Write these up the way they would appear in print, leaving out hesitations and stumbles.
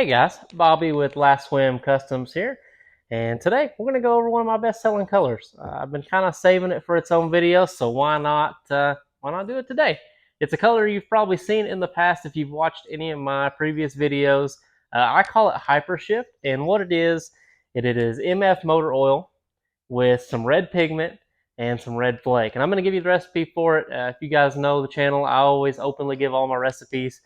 Hey guys, Bobby with Lastswimcustoms here, and today we're going to go over one of my best-selling colors. I've been kind of saving it for its own video, so why not do it today? It's a color you've probably seen in the past if you've watched any of my previous videos. I call it Hypershift, and what it is MF motor oil with some red pigment and some red flake. And I'm going to give you the recipe for it. If you guys know the channel, I always openly give all my recipes.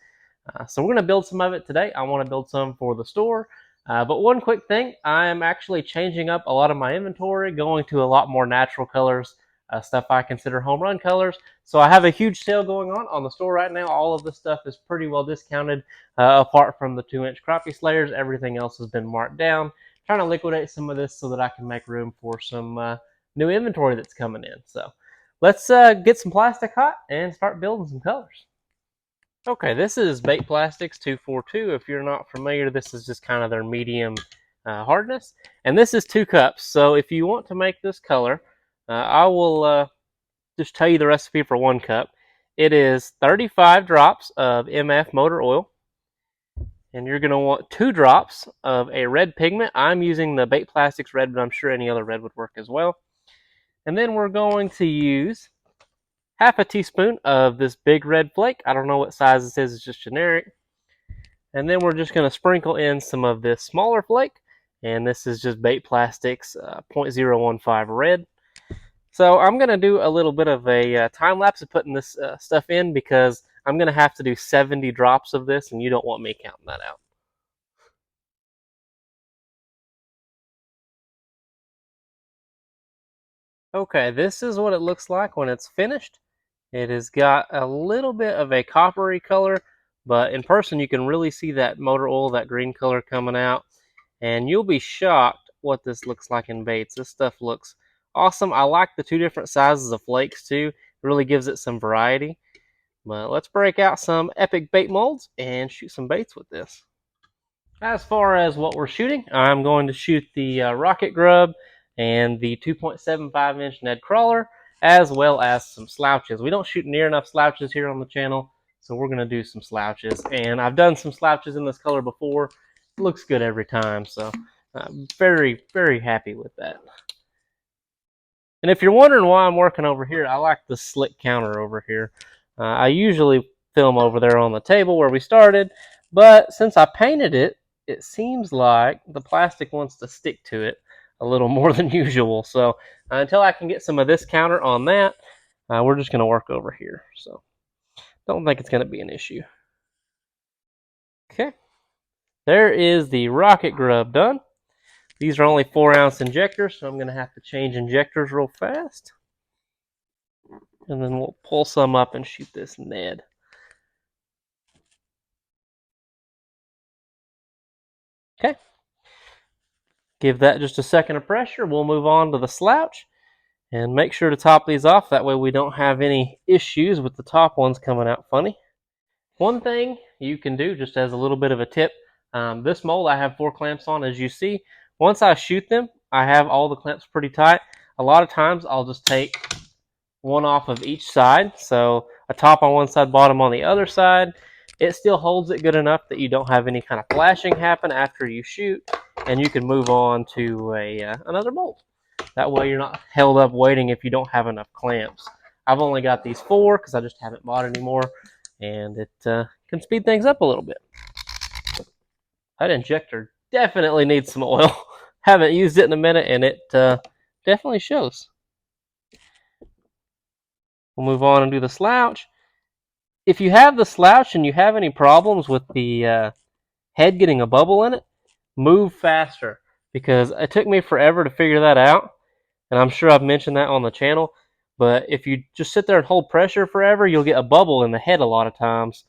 So we're going to build some of it today. I want to build some for the store. But one quick thing, I am actually changing up a lot of my inventory, going to a lot more natural colors, stuff I consider home run colors. So I have a huge sale going on the store right now. All of this stuff is pretty well discounted, apart from the 2-inch crappie slayers. Everything else has been marked down. Trying to liquidate some of this so that I can make room for some new inventory that's coming in. So let's get some plastic hot and start building some colors. Okay, this is Bait Plastics 242. If you're not familiar, this is just kind of their medium hardness. And this is 2 cups. So if you want to make this color, I will just tell you the recipe for 1 cup. It is 35 drops of MF motor oil. And you're going to want 2 drops of a red pigment. I'm using the Bait Plastics red, but I'm sure any other red would work as well. And then we're going to use half a teaspoon of this big red flake. I don't know what size this is, it's just generic. And then we're just going to sprinkle in some of this smaller flake. And this is just Bait Plastics 0.015 red. So I'm going to do a little bit of a time lapse of putting this stuff in because I'm going to have to do 70 drops of this, and you don't want me counting that out. Okay, this is what it looks like when it's finished. It has got a little bit of a coppery color, but in person you can really see that motor oil, that green color coming out. And you'll be shocked what this looks like in baits. This stuff looks awesome. I like the 2 different sizes of flakes too. It really gives it some variety. But let's break out some epic bait molds and shoot some baits with this. As far as what we're shooting, I'm going to shoot the rocket grub and the 2.75-inch Ned crawler, as well as some slouches. We don't shoot near enough slouches here on the channel, so we're going to do some slouches. And I've done some slouches in this color before. It looks good every time, so I'm very, very happy with that. And if you're wondering why I'm working over here, I like the slick counter over here. I usually film over there on the table where we started, but since I painted it, it seems like the plastic wants to stick to it a little more than usual. So until I can get some of this counter on that, we're just going to work over here. So don't think it's going to be an issue. Okay, there is the rocket grub done. These are only 4-ounce injectors, so I'm going to have to change injectors real fast. And then we'll pull some up and shoot this Ned. Okay. Give that just a second of pressure. We'll move on to the slouch. And make sure to top these off. That way we don't have any issues with the top ones coming out funny. One thing you can do, just as a little bit of a tip, this mold I have 4 clamps on, as you see. Once I shoot them, I have all the clamps pretty tight. A lot of times I'll just take one off of each side. So a top on one side, bottom on the other side. It still holds it good enough that you don't have any kind of flashing happen after you shoot, and you can move on to another mold. That way you're not held up waiting if you don't have enough clamps. I've only got these 4 because I just haven't bought any more, and it can speed things up a little bit. That injector definitely needs some oil. Haven't used it in a minute, and it definitely shows. We'll move on and do the slouch. If you have the slouch and you have any problems with the head getting a bubble in it, move faster, because it took me forever to figure that out, and I'm sure I've mentioned that on the channel. But if you just sit there and hold pressure forever, you'll get a bubble in the head a lot of times,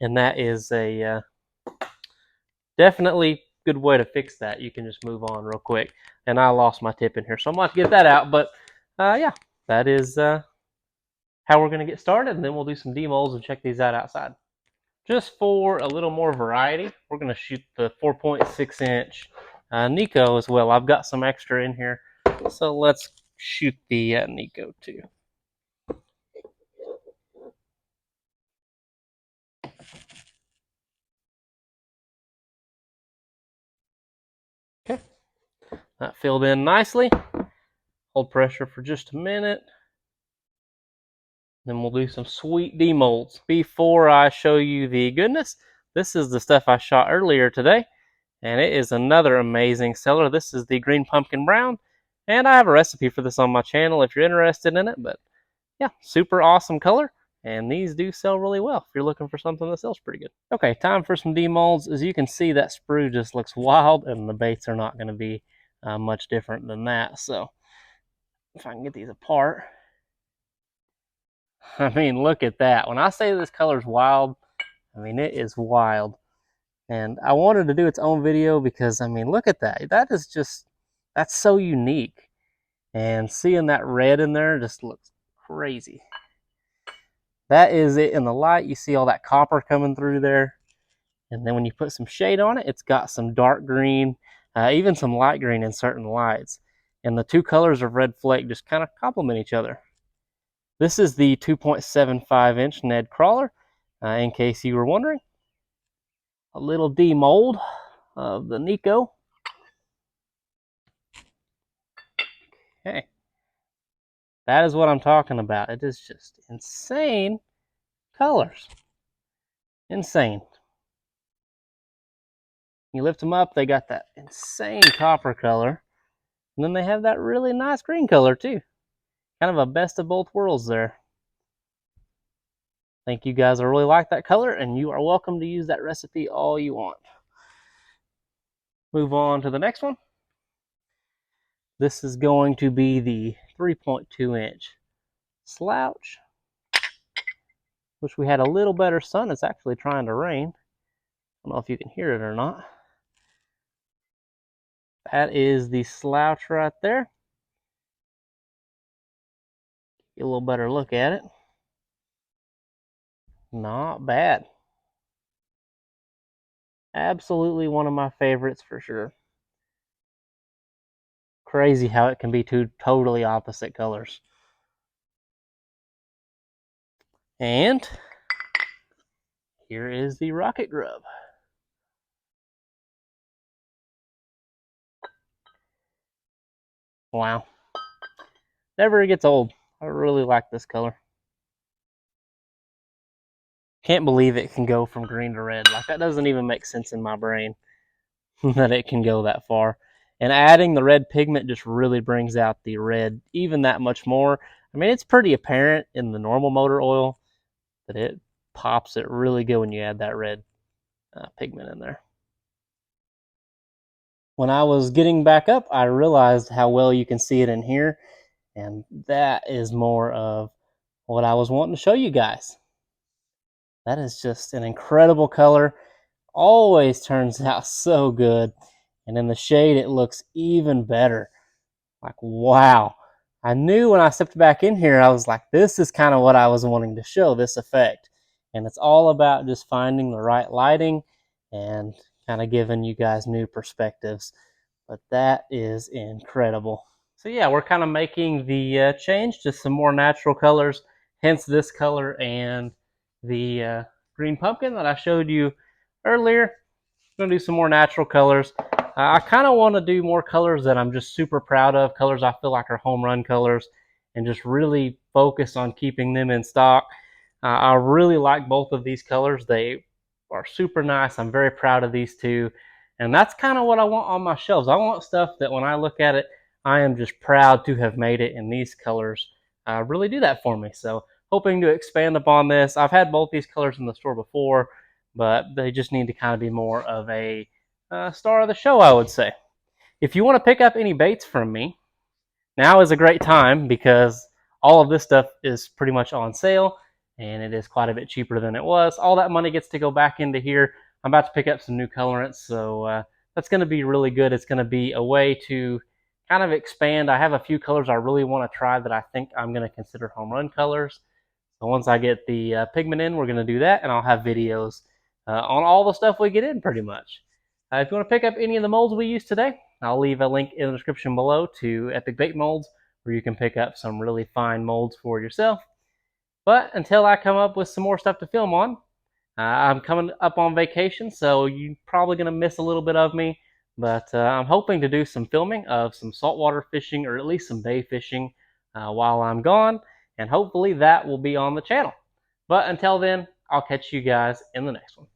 and that is a definitely good way to fix that. You can just move on real quick. And I lost my tip in here, so I'm going to get that out. But yeah, that is how we're going to get started, and then we'll do some demolds and check these out outside. Just for a little more variety, we're going to shoot the 4.6-inch Nico as well. I've got some extra in here, so let's shoot the Nico too. That filled in nicely. Hold pressure for just a minute. Then we'll do some sweet demolds. Before I show you the goodness, this is the stuff I shot earlier today, and it is another amazing seller. This is the green pumpkin brown, and I have a recipe for this on my channel if you're interested in it. But yeah, super awesome color, and these do sell really well if you're looking for something that sells pretty good. Okay, time for some demolds. As you can see, that sprue just looks wild, and the baits are not going to be much different than that. So if I can get these apart. I mean, look at that. When I say this color's wild, I mean, it is wild. And I wanted to do its own video because, I mean, look at that. That is just, that's so unique. And seeing that red in there just looks crazy. That is it in the light. You see all that copper coming through there. And then when you put some shade on it, it's got some dark green, even some light green in certain lights. And the two colors of red flake just kind of complement each other. This is the 2.75 inch Ned crawler, in case you were wondering. A little demold of the Nico. Okay. That is what I'm talking about. It is just insane colors. Insane. You lift them up, they got that insane copper color. And then they have that really nice green color too. Kind of a best of both worlds there. I think you guys will really like that color, and you are welcome to use that recipe all you want. Move on to the next one. This is going to be the 3.2 inch Slouch. Wish we had a little better sun. It's actually trying to rain. I don't know if you can hear it or not. That is the Slouch right there. Get a little better look at it. Not bad. Absolutely one of my favorites for sure. Crazy how it can be two totally opposite colors. And here is the Rocket Grub. Wow. Never gets old. I really like this color. Can't believe it can go from green to red. Like, that doesn't even make sense in my brain that it can go that far. And adding the red pigment just really brings out the red even that much more. I mean, it's pretty apparent in the normal motor oil, but it pops it really good when you add that red pigment in there. When I was getting back up, I realized how well you can see it in here, and that is more of what I was wanting to show you guys. That is just an incredible color. Always turns out so good, and in the shade it looks even better. Like, wow. I knew when I stepped back in here, I was like, this is kind of what I was wanting to show, this effect. And it's all about just finding the right lighting and kind of giving you guys new perspectives. But that is incredible. So yeah, we're kind of making the change to some more natural colors, hence this color and the green pumpkin that I showed you earlier. I'm going to do some more natural colors. I kind of want to do more colors that I'm just super proud of, colors I feel like are home run colors, and just really focus on keeping them in stock. I really like both of these colors. They are super nice. I'm very proud of these two. And that's kind of what I want on my shelves. I want stuff that when I look at it, I am just proud to have made it, and these colors really do that for me. So hoping to expand upon this. I've had both these colors in the store before, but they just need to kind of be more of a star of the show, I would say. If you want to pick up any baits from me, now is a great time because all of this stuff is pretty much on sale, and it is quite a bit cheaper than it was. All that money gets to go back into here. I'm about to pick up some new colorants, so that's going to be really good. It's going to be a way to kind of expand. I have a few colors I really want to try that I think I'm going to consider home run colors. So once I get the pigment in, we're going to do that, and I'll have videos on all the stuff we get in pretty much. If you want to pick up any of the molds we used today, I'll leave a link in the description below to Epic Bait Molds, where you can pick up some really fine molds for yourself. But until I come up with some more stuff to film on, I'm coming up on vacation, so you're probably going to miss a little bit of me. But I'm hoping to do some filming of some saltwater fishing, or at least some bay fishing, while I'm gone, and hopefully that will be on the channel. But until then, I'll catch you guys in the next one.